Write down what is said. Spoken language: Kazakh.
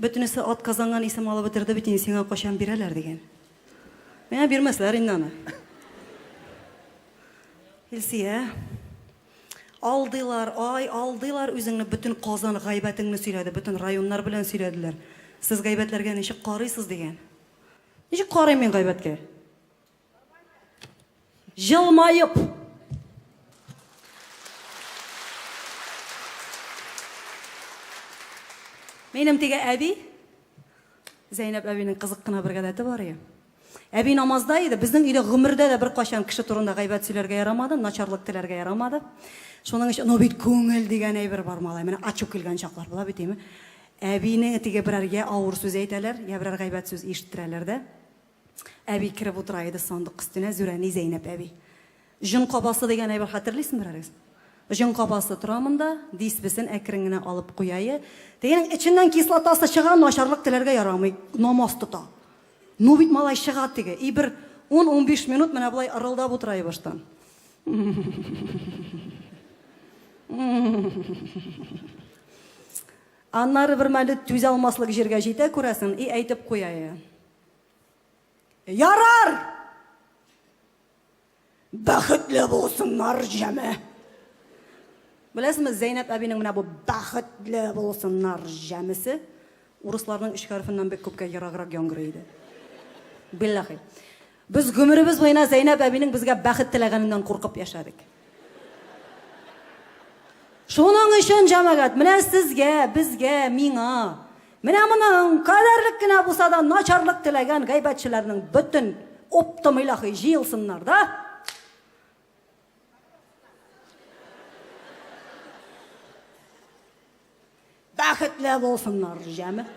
Bütünüsü at kazangan isim alıp bitirdi, bütün sene koşan bireler degen. Mene birmesler indana. Hilsiye. Aldılar özüngni bütün Kazan gaybetingni söyledi, bütün rayonlar bilen söylediler. Siz gaybetlerge neçe qarıysız degen. Neçe qarayım men gaybetge? Jılmayıp. Menim tege abi, Zeynep abinin kızıkkına bir gadati var ya. Abi namazdaydı, bizning uyda gümürde de bir qaşan kişi turunda gaybat söylerge yaramadı, naçarlık tilerge yaramadı. Şonun için nobit көңіл деген әйбір бар малай. Міне ачып келген шақлар бола бітейме. Әбинің тіге бірерге ауыр сөз айталар, я бірер ғайбат сөз ештірәлер де. Әби кіріп отырайды сандық үстіне, Зүрәни Зейнеп әби. Жын қабасы деген әйбір хатırlайсың біреріңіз? Жын қабасы тұрамында, диспесін әкіріңіне алып қойайы. Дегенің ішінден кислотасы шыға, нашарлық тілерге ярамай, намаз тұта. Нобит малай шығады теге. И бір 10-15 минут міне бұлай ырылдап отырайы баштан. Аннары бір мәлі төзе алмаслық жерге жете көрәсін, и әйтіп қойайы. Ярар! Бәхітлі болсынлар жәмі. Білесіміз, Зейнеп әбінің мына бұл бәхітлі болсынлар жәмісі орысларының үш харфінен бек көпке ярағырақ яңғырайды. Биллахи. Біз гүміріміз бойына Зейнеп әбінің бізге бәхіт тілегенінен қорқып яшадық. Шоның үшін жамағат, міне сізге, бізге, миңа, міне мұның қадарлық кіна болса да начарлық тілеген ғайбатшыларының бүтін оптымилахи жиылсынлар да. Бәхітлі болсынлар жәмі.